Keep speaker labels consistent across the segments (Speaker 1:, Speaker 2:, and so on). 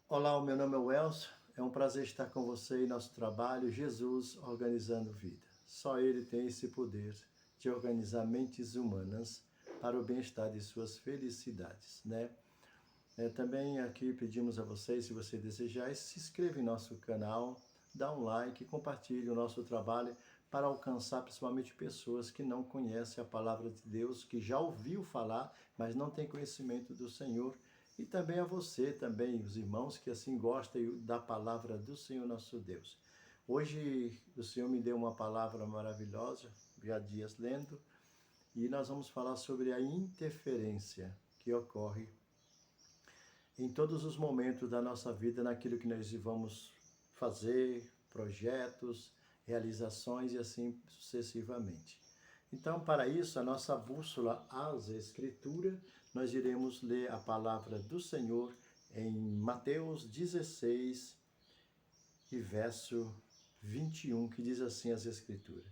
Speaker 1: Olá, o meu nome é Welson. É um prazer estar com você em nosso trabalho, Jesus Organizando Vida. Só Ele tem esse poder de organizar mentes humanas para o bem-estar de suas felicidades, né? Também aqui pedimos a vocês, se você desejar, se inscreva em nosso canal, dá um like, compartilhe o nosso trabalho para alcançar principalmente pessoas que não conhecem a palavra de Deus, que já ouviu falar, mas não tem conhecimento do Senhor. E também a você, também os irmãos que assim gostam da palavra do Senhor nosso Deus. Hoje o Senhor me deu uma palavra maravilhosa, já há dias lendo, e nós vamos falar sobre a interferência que ocorre em todos os momentos da nossa vida, naquilo que nós vamos fazer, projetos, realizações e assim sucessivamente. Então, para isso, a nossa bússola às Escrituras, nós iremos ler a palavra do Senhor em Mateus 16 e verso 21, que diz assim as Escrituras.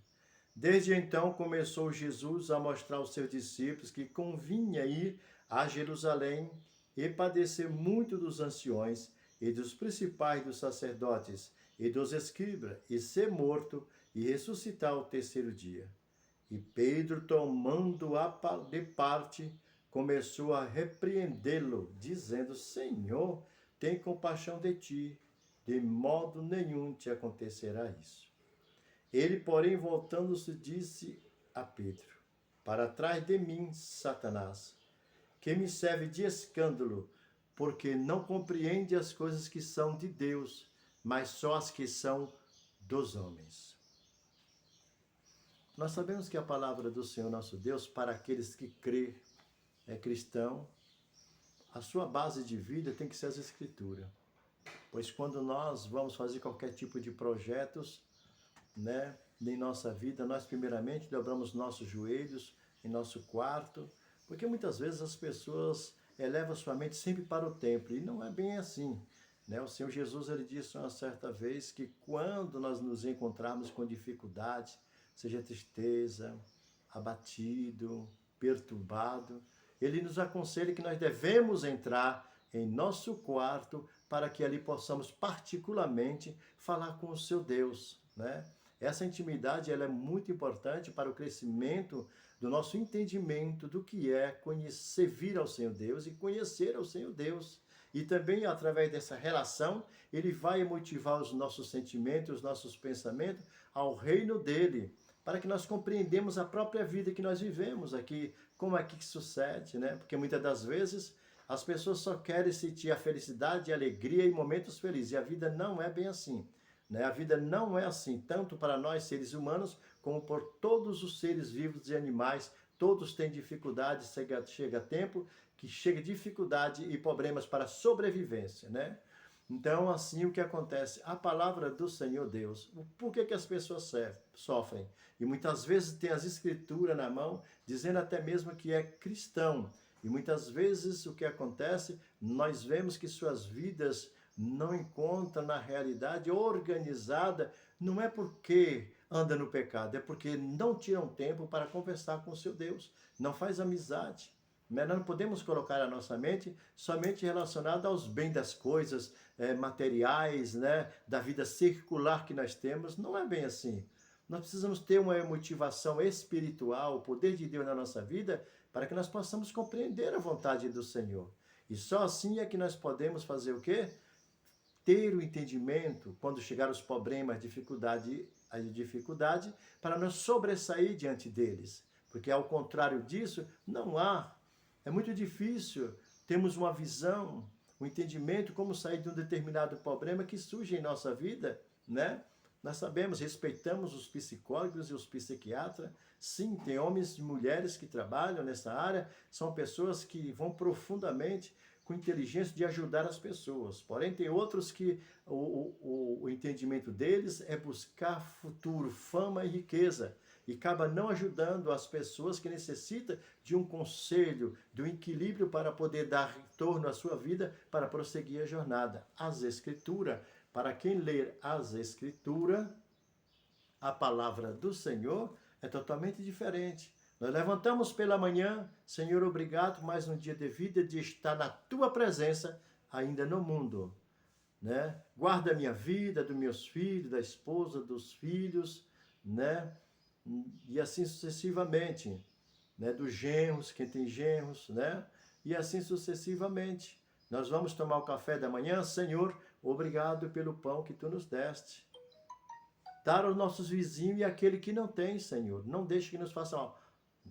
Speaker 1: Desde então começou Jesus a mostrar aos seus discípulos que convinha ir a Jerusalém e padecer muito dos anciões e dos principais dos sacerdotes e dos escribas, e ser morto e ressuscitar ao terceiro dia. E Pedro, tomando-a de parte, começou a repreendê-lo, dizendo: Senhor, tem compaixão de ti, de modo nenhum te acontecerá isso. Ele, porém, voltando-se, disse a Pedro: Para trás de mim, Satanás, que me serve de escândalo, porque não compreende as coisas que são de Deus, mas só as que são dos homens. Nós sabemos que a palavra do Senhor nosso Deus, para aqueles que crê, é cristão, a sua base de vida tem que ser as Escrituras. Pois quando nós vamos fazer qualquer tipo de projetos, né, em nossa vida, nós primeiramente dobramos nossos joelhos em nosso quarto, porque muitas vezes as pessoas elevam sua mente sempre para o templo, e não é bem assim. Né? O Senhor Jesus ele disse uma certa vez que quando nós nos encontrarmos com dificuldade, seja tristeza, abatido, perturbado, ele nos aconselha que nós devemos entrar em nosso quarto para que ali possamos particularmente falar com o seu Deus, né? Essa intimidade ela é muito importante para o crescimento do nosso entendimento do que é conhecer, servir ao Senhor Deus e conhecer ao Senhor Deus. E também, através dessa relação, ele vai motivar os nossos sentimentos, os nossos pensamentos ao reino dele, para que nós compreendamos a própria vida que nós vivemos aqui, como é que sucede, né? Porque muitas das vezes as pessoas só querem sentir a felicidade e a alegria em momentos felizes, e a vida não é bem assim. Né? A vida não é assim, tanto para nós seres humanos, como por todos os seres vivos e animais. Todos têm dificuldade, chega tempo que chega dificuldade e problemas para a sobrevivência, né? Então, assim o que acontece, a palavra do Senhor Deus, por que as pessoas sofrem? E muitas vezes tem as escrituras na mão, dizendo até mesmo que é cristão. E muitas vezes o que acontece, nós vemos que suas vidas não encontram na realidade organizada, não é porque anda no pecado, é porque não tiram tempo para conversar com o seu Deus, não faz amizade. Nós não podemos colocar a nossa mente somente relacionada aos bens das coisas materiais, né, da vida circular que nós temos. Não é bem assim. Nós precisamos ter uma motivação espiritual, o poder de Deus na nossa vida, para que nós possamos compreender a vontade do Senhor. E só assim é que nós podemos fazer o quê? Ter o entendimento quando chegar os problemas, a dificuldade, para nos sobressair diante deles. Porque ao contrário disso, não há. É muito difícil termos uma visão, um entendimento como sair de um determinado problema que surge em nossa vida, né? Nós sabemos, respeitamos os psicólogos e os psiquiatras. Sim, tem homens e mulheres que trabalham nessa área, são pessoas que vão profundamente com inteligência de ajudar as pessoas. Porém, tem outros que o entendimento deles é buscar futuro, fama e riqueza. E acaba não ajudando as pessoas que necessitam de um conselho, de um equilíbrio para poder dar retorno à sua vida, para prosseguir a jornada. As Escrituras, para quem ler as Escrituras, a palavra do Senhor é totalmente diferente. Nós levantamos pela manhã, Senhor, obrigado, mais um dia de vida, de estar na Tua presença, ainda no mundo. né? Guarda a minha vida, dos meus filhos, da esposa, dos filhos, né? E assim sucessivamente, né? Dos genros, quem tem genros, né? E assim sucessivamente. Nós vamos tomar o café da manhã, Senhor, obrigado pelo pão que tu nos deste. Dar aos nossos vizinhos e aquele que não tem, Senhor. Não deixe que nos façam mal.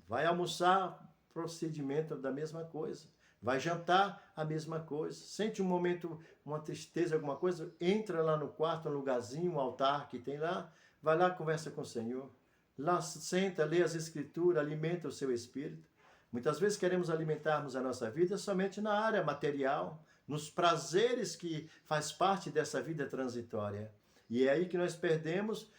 Speaker 1: Vai almoçar, procedimento da mesma coisa. Vai jantar, a mesma coisa. Sente um momento, uma tristeza, alguma coisa, entra lá no quarto, um lugarzinho, um altar que tem lá, vai lá, conversa com o Senhor. Lá senta, lê as Escrituras, alimenta o seu espírito. Muitas vezes queremos alimentarmos a nossa vida somente na área material, nos prazeres que faz parte dessa vida transitória. E é aí que nós perdemos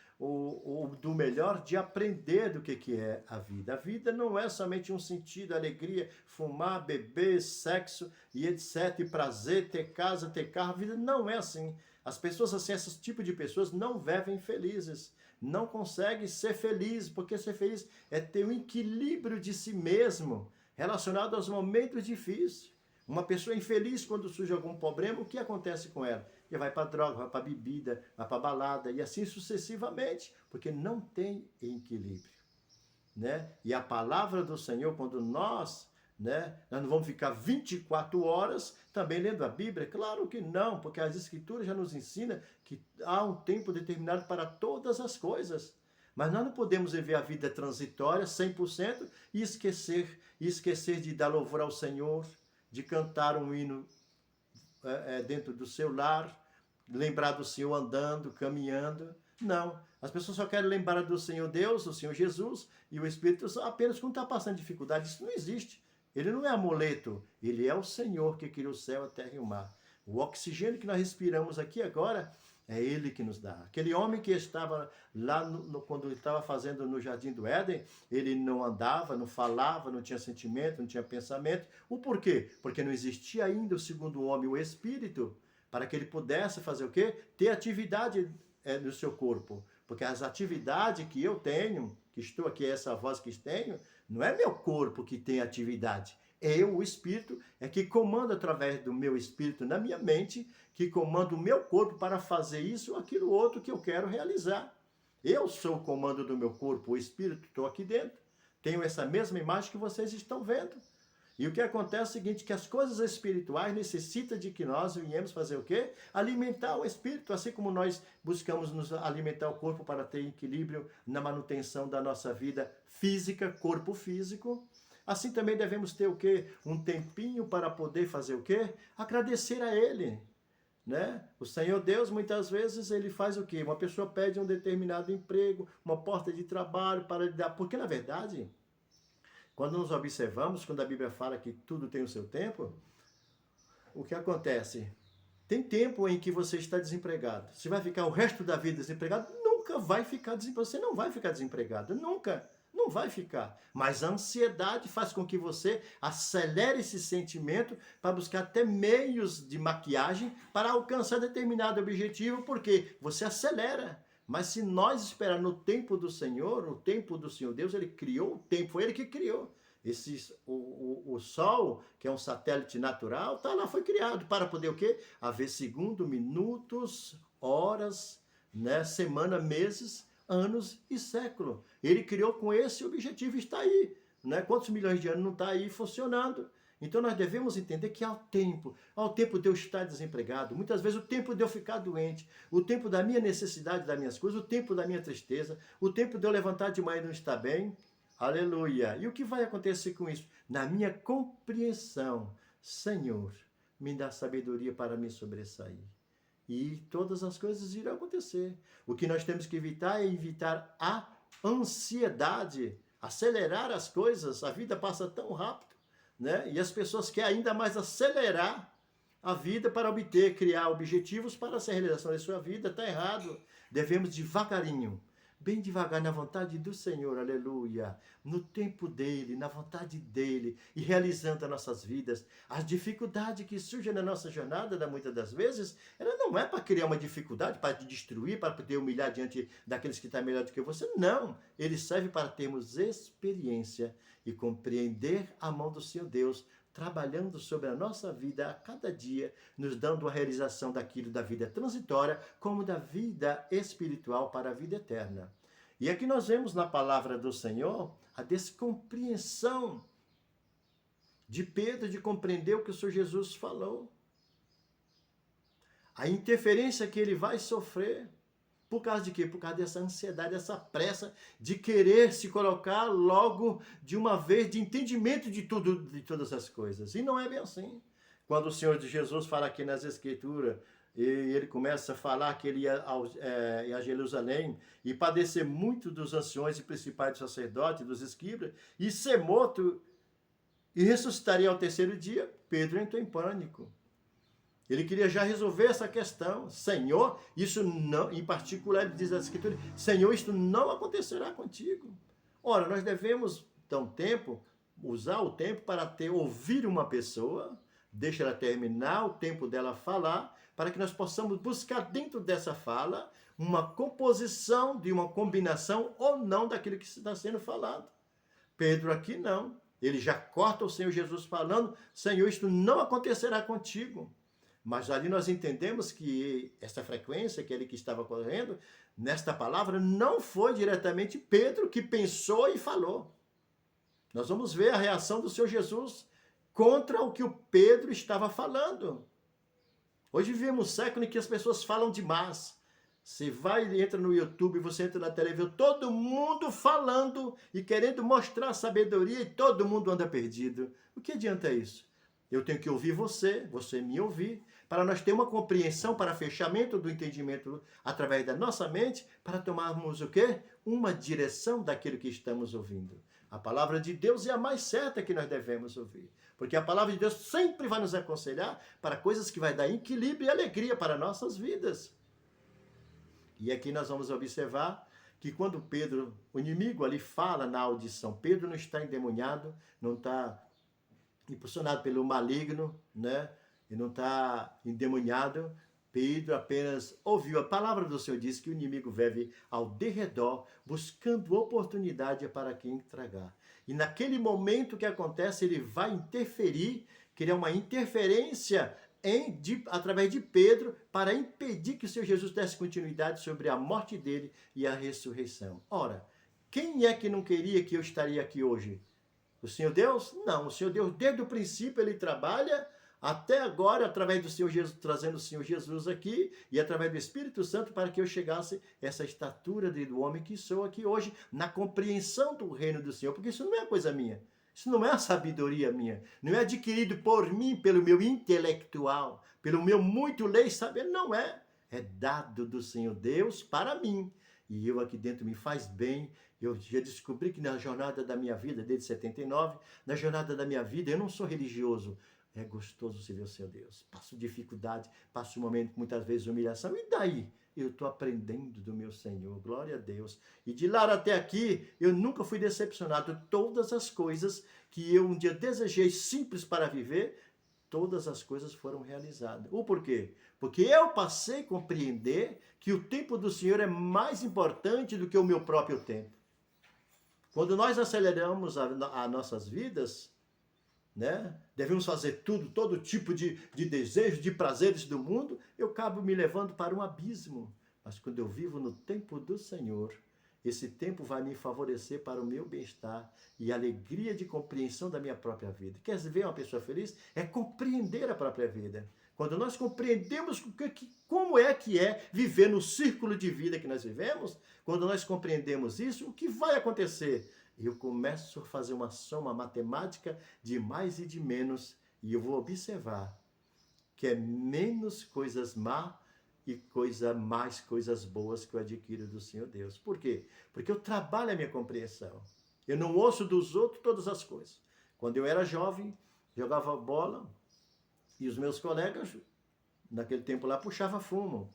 Speaker 1: do melhor de aprender do que é a vida. A vida não é somente um sentido, alegria, fumar, beber, sexo e etc, e prazer, ter casa, ter carro. A vida não é assim. As pessoas assim, esse tipo de pessoas não vivem felizes, não conseguem ser felizes, porque ser feliz é ter um equilíbrio de si mesmo relacionado aos momentos difíceis. Uma pessoa infeliz, quando surge algum problema, o que acontece com ela? Ela vai para droga, vai para bebida, vai para balada e assim sucessivamente, porque não tem equilíbrio, né? E a palavra do Senhor, quando nós não vamos ficar 24 horas também lendo a Bíblia? Claro que não, porque as Escrituras já nos ensinam que há um tempo determinado para todas as coisas. Mas nós não podemos viver a vida transitória 100% e esquecer de dar louvor ao Senhor, de cantar um hino dentro do seu lar, lembrar do Senhor andando, caminhando. Não, as pessoas só querem lembrar do Senhor Deus, do Senhor Jesus e o Espírito apenas quando está passando dificuldade. Isso não existe. Ele não é amuleto, ele é o Senhor que criou o céu, a terra e o mar. O oxigênio que nós respiramos aqui agora é Ele que nos dá. Aquele homem que estava lá quando ele estava fazendo no Jardim do Éden, ele não andava, não falava, não tinha sentimento, não tinha pensamento. O porquê? Porque não existia ainda o segundo homem, o Espírito, para que ele pudesse fazer o quê? Ter atividade no seu corpo. Porque as atividades que eu tenho, que estou aqui, essa voz que tenho, não é meu corpo que tem atividade. Eu, o Espírito, é que comanda através do meu Espírito na minha mente, que comanda o meu corpo para fazer isso ou aquilo outro que eu quero realizar. Eu sou o comando do meu corpo, o Espírito, estou aqui dentro. Tenho essa mesma imagem que vocês estão vendo. E o que acontece é o seguinte, que as coisas espirituais necessitam de que nós venhamos fazer o quê? Alimentar o Espírito, assim como nós buscamos nos alimentar o corpo para ter equilíbrio na manutenção da nossa vida física, corpo físico. Assim também devemos ter o quê? Um tempinho para poder fazer o quê? Agradecer a Ele, né? O Senhor Deus, muitas vezes, Ele faz o quê? Uma pessoa pede um determinado emprego, uma porta de trabalho para lhe dar. Porque, na verdade, quando nos observamos, quando a Bíblia fala que tudo tem o seu tempo, o que acontece? Tem tempo em que você está desempregado. Você vai ficar o resto da vida desempregado? Nunca vai ficar desempregado. Você não vai ficar desempregado. Nunca. Não vai ficar. Mas a ansiedade faz com que você acelere esse sentimento para buscar até meios de maquiagem para alcançar determinado objetivo, porque você acelera. Mas se nós esperar no tempo do Senhor, o tempo do Senhor Deus, Ele criou o tempo, foi Ele que criou. O Sol, que é um satélite natural, tá lá, foi criado para poder o quê? Haver segundo, minutos, horas, né, semana, meses, anos e século. Ele criou com esse objetivo, está aí. Né? Quantos milhões de anos não está aí funcionando? Então nós devemos entender que há o tempo de eu estar desempregado, muitas vezes o tempo de eu ficar doente, o tempo da minha necessidade das minhas coisas, o tempo da minha tristeza, o tempo de eu levantar de manhã e não estar bem. Aleluia! E o que vai acontecer com isso? Na minha compreensão, Senhor, me dá sabedoria para me sobressair. E todas as coisas irão acontecer. O que nós temos que evitar é evitar a ansiedade, acelerar as coisas. A vida passa tão rápido, né? E as pessoas querem ainda mais acelerar a vida para criar objetivos para essa realização da sua vida. Está errado. Devemos devagarinho, bem devagar, na vontade do Senhor, aleluia, no tempo dele, na vontade dele, e realizando as nossas vidas. As dificuldades que surgem na nossa jornada, muitas das vezes, ela não é para criar uma dificuldade, para te destruir, para poder humilhar diante daqueles que estão melhor do que você. Não, ele serve para termos experiência e compreender a mão do Senhor Deus trabalhando sobre a nossa vida a cada dia, nos dando a realização daquilo da vida transitória, como da vida espiritual para a vida eterna. E aqui nós vemos na palavra do Senhor a descompreensão de Pedro de compreender o que o Senhor Jesus falou. A interferência que ele vai sofrer. Por causa de quê? Por causa dessa ansiedade, dessa pressa de querer se colocar logo de uma vez, de entendimento de tudo, de todas as coisas. E não é bem assim. Quando o Senhor Jesus fala aqui nas Escrituras, e ele começa a falar que ele ia a Jerusalém e padecer muito dos anciões e principais dos sacerdotes, dos escribas, e ser morto e ressuscitaria ao terceiro dia, Pedro entrou em pânico. Ele queria já resolver essa questão. Senhor, isso não, em particular, ele diz a Escritura, Senhor, isto não acontecerá contigo. Ora, nós devemos, então, usar o tempo para ouvir uma pessoa, deixa ela terminar o tempo dela falar, para que nós possamos buscar dentro dessa fala uma composição de uma combinação ou não daquilo que está sendo falado. Pedro aqui não. Ele já corta o Senhor Jesus falando, Senhor, isto não acontecerá contigo. Mas ali nós entendemos que essa frequência, aquele que estava correndo, nesta palavra, não foi diretamente Pedro que pensou e falou. Nós vamos ver a reação do Senhor Jesus contra o que o Pedro estava falando. Hoje vivemos um século em que as pessoas falam demais. Você vai e entra no YouTube, você entra na televisão, todo mundo falando e querendo mostrar sabedoria e todo mundo anda perdido. O que adianta isso? Eu tenho que ouvir você me ouvir, para nós ter uma compreensão, para fechamento do entendimento através da nossa mente, para tomarmos o quê? Uma direção daquilo que estamos ouvindo. A palavra de Deus é a mais certa que nós devemos ouvir, porque a palavra de Deus sempre vai nos aconselhar para coisas que vai dar equilíbrio e alegria para nossas vidas. E aqui nós vamos observar que quando Pedro, o inimigo ali fala na audição, Pedro não está endemoniado, não está impulsionado pelo maligno, né? E não está endemoniado. Pedro apenas ouviu. A palavra do Senhor diz que o inimigo vive ao derredor, buscando oportunidade para quem tragar. E naquele momento que acontece, ele vai interferir, criar uma interferência através de Pedro, para impedir que o Senhor Jesus desse continuidade sobre a morte dele e a ressurreição. Ora, quem é que não queria que eu estaria aqui hoje? O Senhor Deus? Não, o Senhor Deus, desde o princípio, ele trabalha até agora, através do Senhor Jesus, trazendo o Senhor Jesus aqui, e através do Espírito Santo, para que eu chegasse a essa estatura do homem que sou aqui hoje, na compreensão do reino do Senhor, porque isso não é coisa minha, isso não é a sabedoria minha, não é adquirido por mim, pelo meu intelectual, pelo meu muito ler e saber, não é. É dado do Senhor Deus para mim, e eu aqui dentro me faz bem. Eu já descobri que na jornada da minha vida, desde 79, na jornada da minha vida, eu não sou religioso. É gostoso servir o Senhor Deus. Passo dificuldade, passo um momento, muitas vezes, humilhação. E daí? Eu estou aprendendo do meu Senhor. Glória a Deus. E de lá até aqui, eu nunca fui decepcionado. Todas as coisas que eu um dia desejei simples para viver, todas as coisas foram realizadas. O porquê? Porque eu passei a compreender que o tempo do Senhor é mais importante do que o meu próprio tempo. Quando nós aceleramos as nossas vidas, né, devemos fazer tudo, todo tipo de desejos, de prazeres do mundo, eu acabo me levando para um abismo. Mas quando eu vivo no tempo do Senhor, esse tempo vai me favorecer para o meu bem-estar e alegria de compreensão da minha própria vida. Quer ver uma pessoa feliz? É compreender a própria vida. Quando nós compreendemos como é que é viver no círculo de vida que nós vivemos, quando nós compreendemos isso, o que vai acontecer? Eu começo a fazer uma soma matemática de mais e de menos, e eu vou observar que é menos coisas má e mais coisas boas que eu adquiro do Senhor Deus. Por quê? Porque eu trabalho a minha compreensão. Eu não ouço dos outros todas as coisas. Quando eu era jovem, jogava bola, e os meus colegas, naquele tempo lá, puxavam fumo,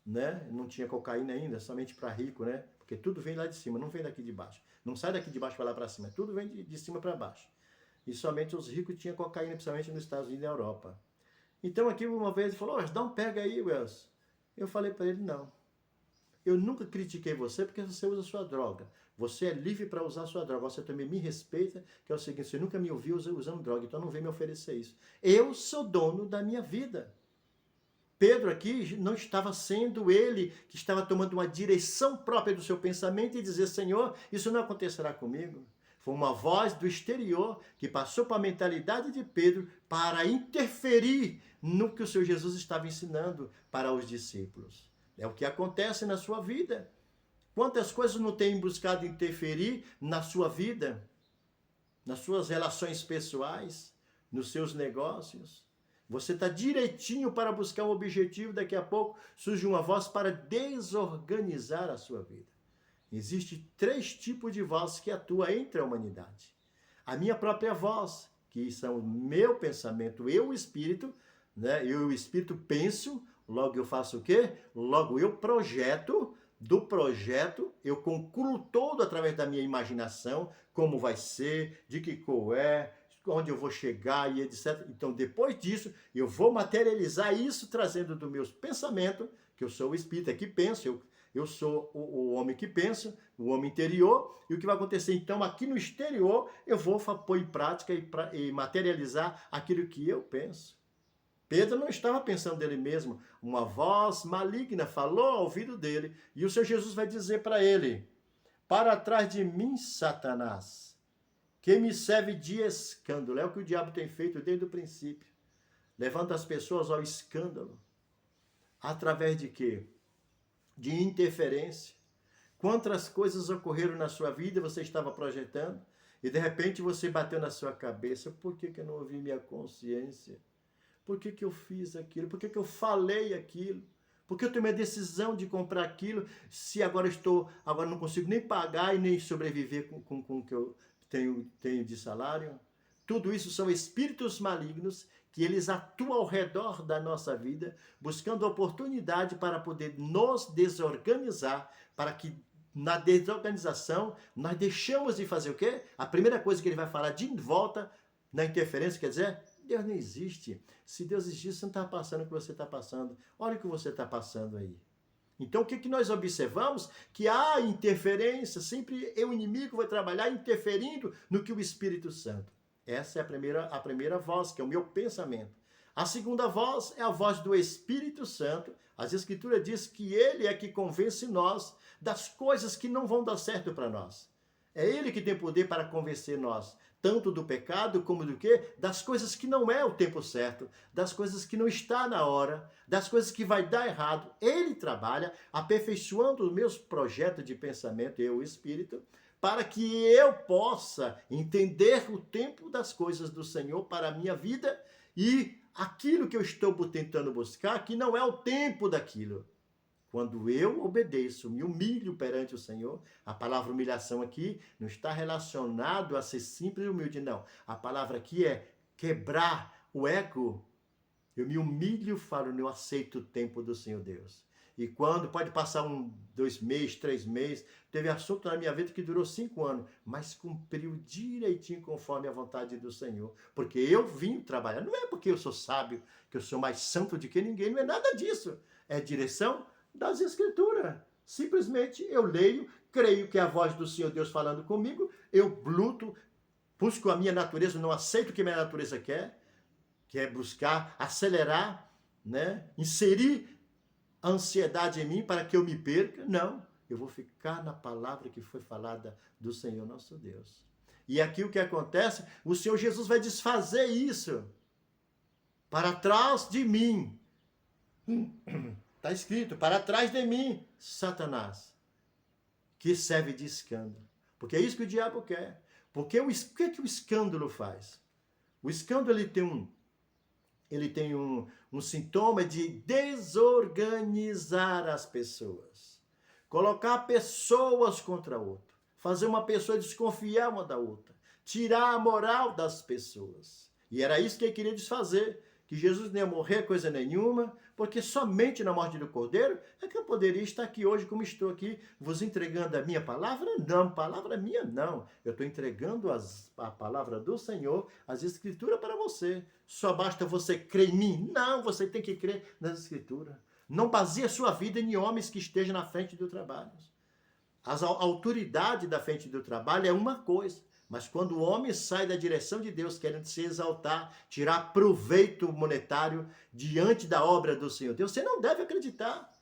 Speaker 1: né? Não tinha cocaína ainda, somente para rico, né? Porque tudo vem lá de cima, não vem daqui de baixo. Não sai daqui de baixo para lá para cima, tudo vem de cima para baixo. E somente os ricos tinham cocaína, principalmente nos Estados Unidos e na Europa. Então aqui uma vez ele falou, dá um pega aí, Wells. Eu falei para ele, não. Eu nunca critiquei você porque você usa sua droga. Você é livre para usar sua droga. Você também me respeita, que é o seguinte, você nunca me ouviu usando droga, então não vem me oferecer isso. Eu sou dono da minha vida. Pedro aqui não estava sendo ele que estava tomando uma direção própria do seu pensamento e dizer, Senhor, isso não acontecerá comigo. Foi uma voz do exterior que passou para a mentalidade de Pedro para interferir no que o Senhor Jesus estava ensinando para os discípulos. É o que acontece na sua vida. Quantas coisas não tem buscado interferir na sua vida, nas suas relações pessoais, nos seus negócios? Você está direitinho para buscar um objetivo, daqui a pouco surge uma voz para desorganizar a sua vida. Existem 3 tipos de vozes que atuam entre a humanidade. A minha própria voz, que são o meu pensamento, eu, o Espírito, né? Eu, o Espírito, penso, logo eu faço o quê? Logo eu projeto, do projeto eu concluo todo através da minha imaginação, como vai ser, de que cor é, onde eu vou chegar e etc. Então, depois disso, eu vou materializar isso trazendo do meu pensamento, que eu sou o Espírito, é que penso, eu sou o homem que pensa, o homem interior, e o que vai acontecer então aqui no exterior, eu vou pôr em prática e materializar aquilo que eu penso. Pedro não estava pensando dele mesmo, uma voz maligna falou ao ouvido dele, e o Senhor Jesus vai dizer para ele, para trás de mim, Satanás, que me serve de escândalo. É o que o diabo tem feito desde o princípio. Levanta as pessoas ao escândalo. Através de quê? De interferência. Quantas coisas ocorreram na sua vida, você estava projetando, e de repente você bateu na sua cabeça, por que eu não ouvi minha consciência? Por que eu fiz aquilo? Por que eu falei aquilo? Por que eu tomei a decisão de comprar aquilo, se agora não consigo nem pagar e nem sobreviver com o que eu tenho de salário? Tudo isso são espíritos malignos que eles atuam ao redor da nossa vida, buscando oportunidade para poder nos desorganizar, para que na desorganização nós deixamos de fazer o quê? A primeira coisa que ele vai falar de volta na interferência, quer dizer, Deus não existe. Se Deus existisse, você não está passando o que você está passando. Olha o que você está passando aí. Então, o que nós observamos? Que há interferência, sempre o inimigo vai trabalhar interferindo no que o Espírito Santo. Essa é a primeira voz, que é o meu pensamento. A segunda voz é a voz do Espírito Santo. As Escrituras dizem que ele é que convence nós das coisas que não vão dar certo para nós. É ele que tem poder para convencer nós, tanto do pecado como do quê? Das coisas que não é o tempo certo, das coisas que não está na hora, das coisas que vai dar errado. Ele trabalha aperfeiçoando os meus projetos de pensamento, eu, o Espírito, para que eu possa entender o tempo das coisas do Senhor para a minha vida e aquilo que eu estou tentando buscar, que não é o tempo daquilo. Quando eu obedeço, me humilho perante o Senhor, a palavra humilhação aqui não está relacionado a ser simples e humilde, não. A palavra aqui é quebrar o ego. Eu me humilho e falo, eu aceito o tempo do Senhor Deus. E quando pode passar 2 meses, 3 meses, teve assunto na minha vida que durou 5 anos, mas cumpriu direitinho conforme a vontade do Senhor. Porque eu vim trabalhar. Não é porque eu sou sábio, que eu sou mais santo do que ninguém, não é nada disso. É direção das Escrituras. Simplesmente eu leio, creio que é a voz do Senhor Deus falando comigo, eu luto, busco a minha natureza, não aceito o que minha natureza quer, que é buscar acelerar, né? Inserir a ansiedade em mim para que eu me perca. Não, eu vou ficar na palavra que foi falada do Senhor nosso Deus. E aqui o que acontece, o Senhor Jesus vai desfazer isso. Para trás de mim. Está escrito, para trás de mim, Satanás, que serve de escândalo. Porque é isso que o diabo quer. Porque o que o escândalo faz? O escândalo ele tem um sintoma de desorganizar as pessoas. Colocar pessoas contra outra. Fazer uma pessoa desconfiar uma da outra. Tirar a moral das pessoas. E era isso que ele queria desfazer. Que Jesus não ia morrer coisa nenhuma, porque somente na morte do Cordeiro é que eu poderia estar aqui hoje como estou aqui, vos entregando a minha palavra? Não, palavra minha não. Eu estou entregando a palavra do Senhor, as Escrituras para você. Só basta você crer em mim? Não, você tem que crer nas Escrituras. Não baseie a sua vida em homens que estejam na frente do trabalho. A autoridade da frente do trabalho é uma coisa, mas quando o homem sai da direção de Deus, querendo se exaltar, tirar proveito monetário diante da obra do Senhor Deus, você não deve acreditar.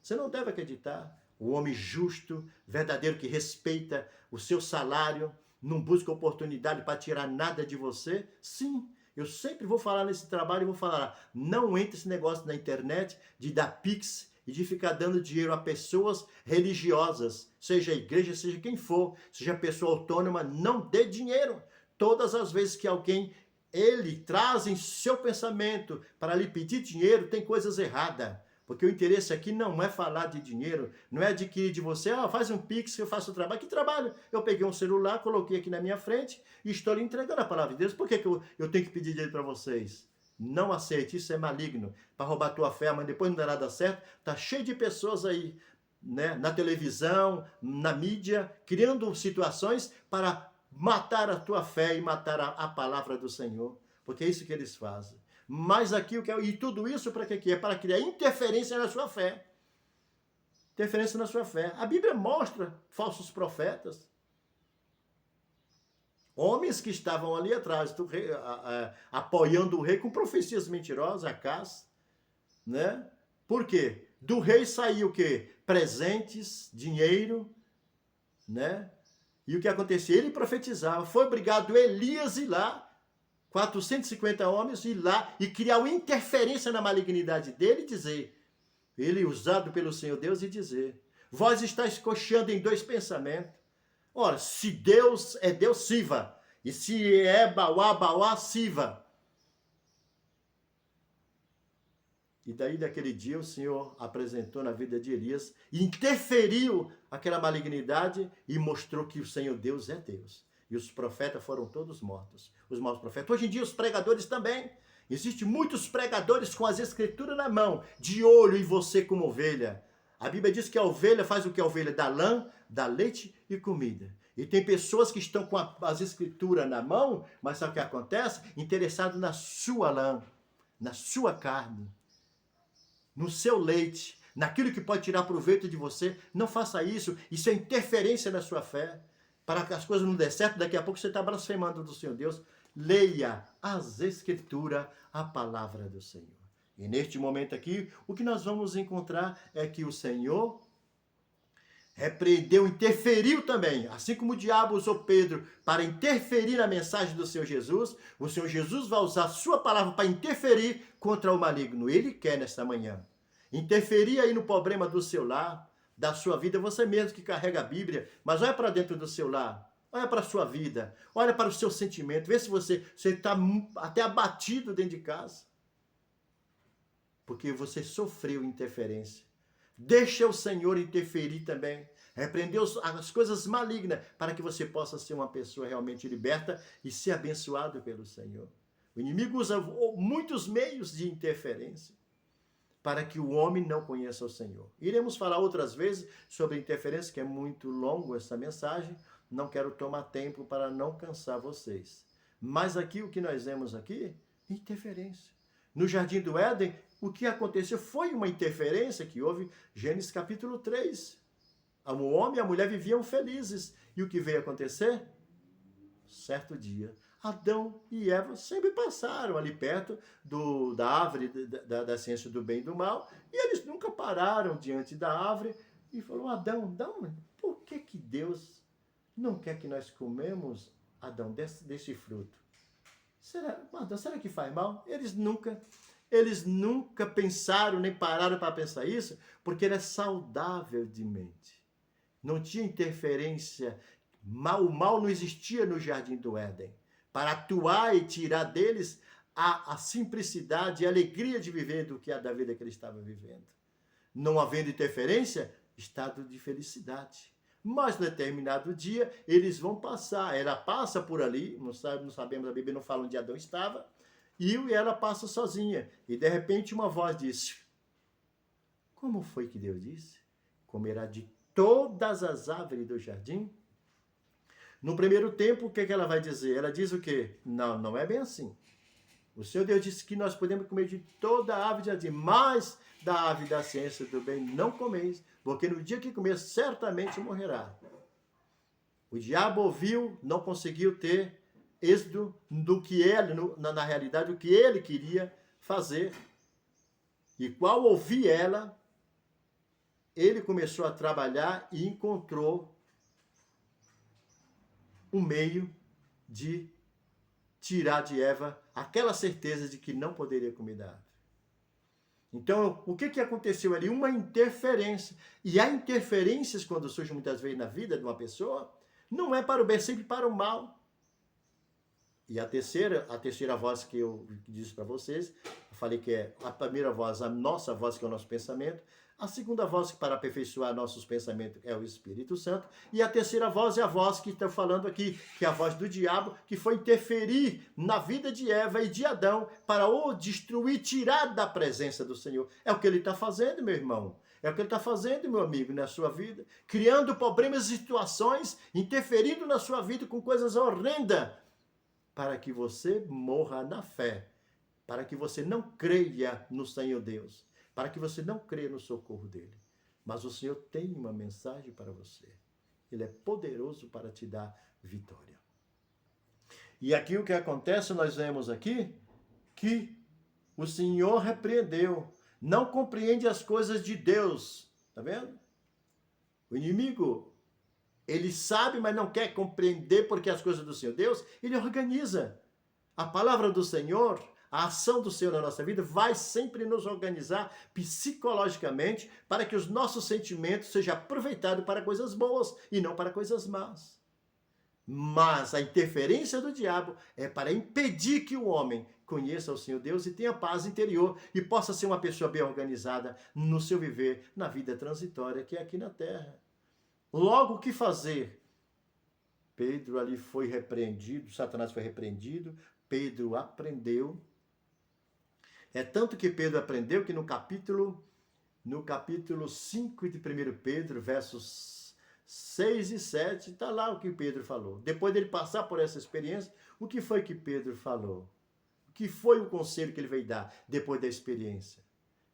Speaker 1: Você não deve acreditar. O homem justo, verdadeiro, que respeita o seu salário, não busca oportunidade para tirar nada de você, sim. Eu sempre vou falar nesse trabalho e vou falar, não entre esse negócio na internet de dar pix e de ficar dando dinheiro a pessoas religiosas, seja a igreja, seja quem for, seja pessoa autônoma, não dê dinheiro. Todas as vezes que alguém, ele traz em seu pensamento para lhe pedir dinheiro, tem coisas erradas. Porque o interesse aqui não é falar de dinheiro, não é adquirir de você, faz um pix que eu faço o trabalho. Que trabalho? Eu peguei um celular, coloquei aqui na minha frente e estou lhe entregando a palavra de Deus. Por que eu tenho que pedir dinheiro para vocês? Não aceite, isso é maligno, para roubar a tua fé, mas depois não dá nada certo. Está cheio de pessoas aí, né, na televisão, na mídia, criando situações para matar a tua fé e matar a palavra do Senhor. Porque é isso que eles fazem. Mas aqui, e tudo isso para quê? É para criar interferência na sua fé. Interferência na sua fé. A Bíblia mostra falsos profetas. Homens que estavam ali atrás do rei, apoiando o rei com profecias mentirosas, Acaz, né? Por quê? Do rei saiu o quê? Presentes, dinheiro, né? E o que acontecia? Ele profetizava. Foi obrigado Elias ir lá, 450 homens, ir lá e criar uma interferência na malignidade dele e dizer, ele usado pelo Senhor Deus e dizer, vós estáis cocheando em dois pensamentos. Ora, se Deus é Deus, Siva. E se é Bauá, Bauá, Siva. E daí, daquele dia, o Senhor apresentou na vida de Elias, interferiu aquela malignidade e mostrou que o Senhor Deus é Deus. E os profetas foram todos mortos. Os maus profetas. Hoje em dia, os pregadores também. Existem muitos pregadores com as escrituras na mão, de olho em você como ovelha. A Bíblia diz que a ovelha faz o que a ovelha? Dá lã, dá leite e comida. E tem pessoas que estão com as escrituras na mão, mas sabe o que acontece? Interessado na sua lã, na sua carne, no seu leite, naquilo que pode tirar proveito de você. Não faça isso. Isso é interferência na sua fé. Para que as coisas não dê certo, daqui a pouco você está blasfemando do Senhor Deus. Leia as escrituras, a palavra do Senhor. E neste momento aqui, o que nós vamos encontrar é que o Senhor repreendeu, interferiu também, assim como o diabo usou Pedro para interferir na mensagem do Senhor Jesus, o Senhor Jesus vai usar a sua palavra para interferir contra o maligno. Ele quer nesta manhã interferir aí no problema do seu lar, da sua vida, você mesmo que carrega a Bíblia, mas olha para dentro do seu lar, olha para a sua vida, olha para o seu sentimento, vê se você está até abatido dentro de casa, porque você sofreu interferência. Deixa o Senhor interferir também, repreender as coisas malignas, para que você possa ser uma pessoa realmente liberta e ser abençoado pelo Senhor. O inimigo usa muitos meios de interferência, para que o homem não conheça o Senhor. Iremos falar outras vezes sobre interferência, que é muito longo essa mensagem. Não quero tomar tempo para não cansar vocês. Mas aqui, o que nós vemos aqui, interferência. No Jardim do Éden, o que aconteceu foi uma interferência que houve. Gênesis capítulo 3. O homem e a mulher viviam felizes. E o que veio acontecer? Certo dia, Adão e Eva sempre passaram ali perto da árvore da ciência do bem e do mal, e eles nunca pararam diante da árvore e falaram, Adão, por que Deus não quer que nós comemos, Adão, desse fruto? Será que faz mal? Eles nunca pensaram, nem pararam para pensar isso, porque era saudável de mente. Não tinha interferência, o mal não existia no Jardim do Éden, para atuar e tirar deles a simplicidade e a alegria de viver do que da vida que ele estava vivendo. Não havendo interferência, estado de felicidade. Mas, determinado dia, eles vão passar. Ela passa por ali, não sabemos, a Bíblia não fala onde Adão estava, e ela passa sozinha. E, de repente, uma voz disse, como foi que Deus disse? Comerá de todas as árvores do jardim? No primeiro tempo, o que ela vai dizer? Ela diz o quê? Não é bem assim. O Senhor Deus disse que nós podemos comer de toda a ave de jardim, mas da ave da ciência do bem não comeis, porque no dia que comer certamente morrerá. O diabo ouviu, não conseguiu ter êxito do que ele, na realidade, do que ele queria fazer. E qual ouvir ela, ele começou a trabalhar e encontrou um meio de tirar de Eva aquela certeza de que não poderia comer da árvore. Então, o que aconteceu ali? Uma interferência. E há interferências quando surgem muitas vezes na vida de uma pessoa, não é para o bem, é sempre para o mal. E a terceira voz que eu disse para vocês, eu falei que é a primeira voz, a nossa voz, que é o nosso pensamento. A segunda voz, que para aperfeiçoar nossos pensamentos, é o Espírito Santo. E a terceira voz é a voz que estou falando aqui, que é a voz do diabo, que foi interferir na vida de Eva e de Adão para o destruir, tirar da presença do Senhor. É o que ele está fazendo, meu irmão. É o que ele está fazendo, meu amigo, na sua vida. Criando problemas e situações, interferindo na sua vida com coisas horrendas, para que você morra na fé, para que você não creia no Senhor Deus, para que você não creia no socorro dele. Mas o Senhor tem uma mensagem para você. Ele é poderoso para te dar vitória. E aqui o que acontece, nós vemos aqui, que o Senhor repreendeu, não compreende as coisas de Deus. Está vendo? O inimigo, ele sabe, mas não quer compreender porque as coisas do Senhor Deus, ele organiza. A palavra do Senhor, a ação do Senhor na nossa vida vai sempre nos organizar psicologicamente para que os nossos sentimentos sejam aproveitados para coisas boas e não para coisas más. Mas a interferência do diabo é para impedir que o homem conheça o Senhor Deus e tenha paz interior e possa ser uma pessoa bem organizada no seu viver, na vida transitória que é aqui na terra. Logo, o que fazer? Pedro ali foi repreendido, Satanás foi repreendido, Pedro aprendeu. É tanto que Pedro aprendeu que no capítulo 5 de 1 Pedro, versos 6 e 7, está lá o que Pedro falou. Depois dele passar por essa experiência, o que foi que Pedro falou? O que foi o conselho que ele veio dar depois da experiência?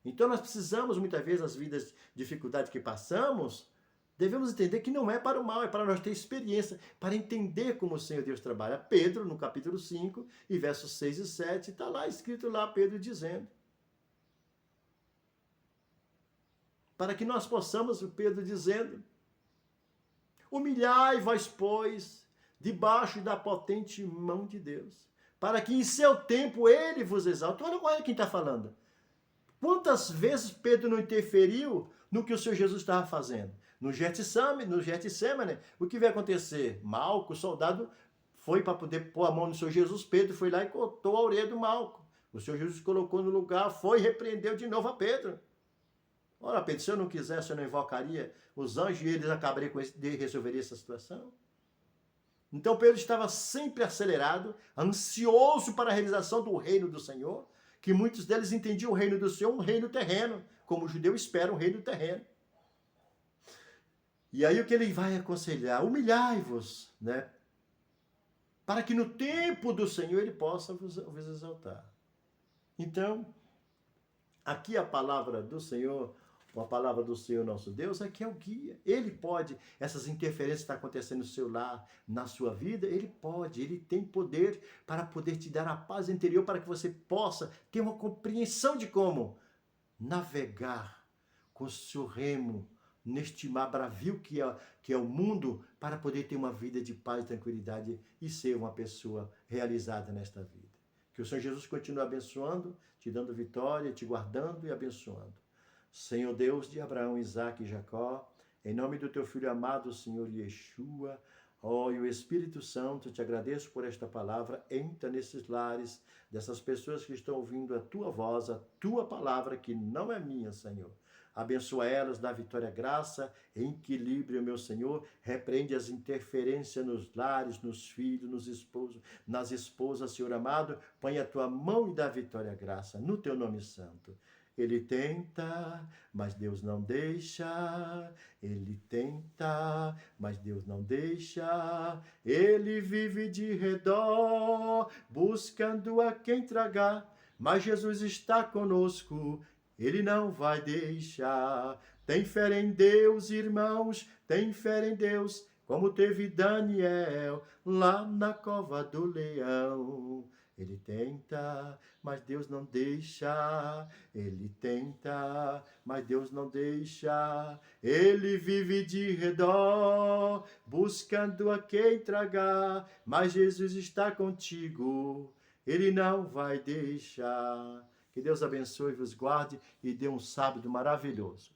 Speaker 1: Então nós precisamos, muitas vezes, as vidas, dificuldades que passamos, devemos entender que não é para o mal, é para nós ter experiência, para entender como o Senhor Deus trabalha. Pedro, no capítulo 5, e versos 6 e 7, está lá escrito lá, Pedro dizendo. Para que nós possamos, o Pedro dizendo, humilhai-vos, pois, debaixo da potente mão de Deus, para que em seu tempo ele vos exalte. Olha quem está falando. Quantas vezes Pedro não interferiu no que o Senhor Jesus estava fazendo? No Getsemane, o que vai acontecer? Malco, o soldado, foi para poder pôr a mão no Senhor Jesus. Pedro foi lá e cortou a orelha do Malco. O Senhor Jesus colocou no lugar, foi e repreendeu de novo a Pedro. Ora, Pedro, se eu não quisesse, eu não invocaria os anjos e eles acabariam de resolver essa situação? Então Pedro estava sempre acelerado, ansioso para a realização do reino do Senhor, que muitos deles entendiam o reino do Senhor um reino terreno, como o judeu espera um reino terreno. E aí o que ele vai aconselhar? Humilhai-vos, né? Para que no tempo do Senhor ele possa vos exaltar. Então, aqui a palavra do Senhor, a palavra do Senhor nosso Deus, é que é o guia. Ele pode, essas interferências que estão acontecendo no seu lar, na sua vida, ele tem poder para poder te dar a paz interior, para que você possa ter uma compreensão de como navegar com o seu remo neste mar bravio que é o mundo, para poder ter uma vida de paz e tranquilidade e ser uma pessoa realizada nesta vida. Que o Senhor Jesus continue abençoando, te dando vitória, te guardando e abençoando. Senhor Deus de Abraão, Isaque e Jacó, em nome do teu Filho amado, Senhor Yeshua, e o Espírito Santo, te agradeço por esta palavra. Entra nesses lares dessas pessoas que estão ouvindo a tua voz, a tua palavra, que não é minha, Senhor. Abençoa elas, dá vitória, graça, equilíbrio, meu Senhor. Repreende as interferências nos lares, nos filhos, nos esposos, nas esposas, Senhor amado. Põe a tua mão e dá vitória, graça, no teu nome santo. Ele tenta, mas Deus não deixa. Ele tenta, mas Deus não deixa. Ele vive de redor, buscando a quem tragar. Mas Jesus está conosco, Ele não vai deixar. Tem fé em Deus, irmãos, tem fé em Deus, como teve Daniel lá na cova do leão. Ele tenta, mas Deus não deixa. Ele tenta, mas Deus não deixa. Ele vive de redor, buscando a quem tragar. Mas Jesus está contigo, Ele não vai deixar. Que Deus abençoe e vos guarde e dê um sábado maravilhoso.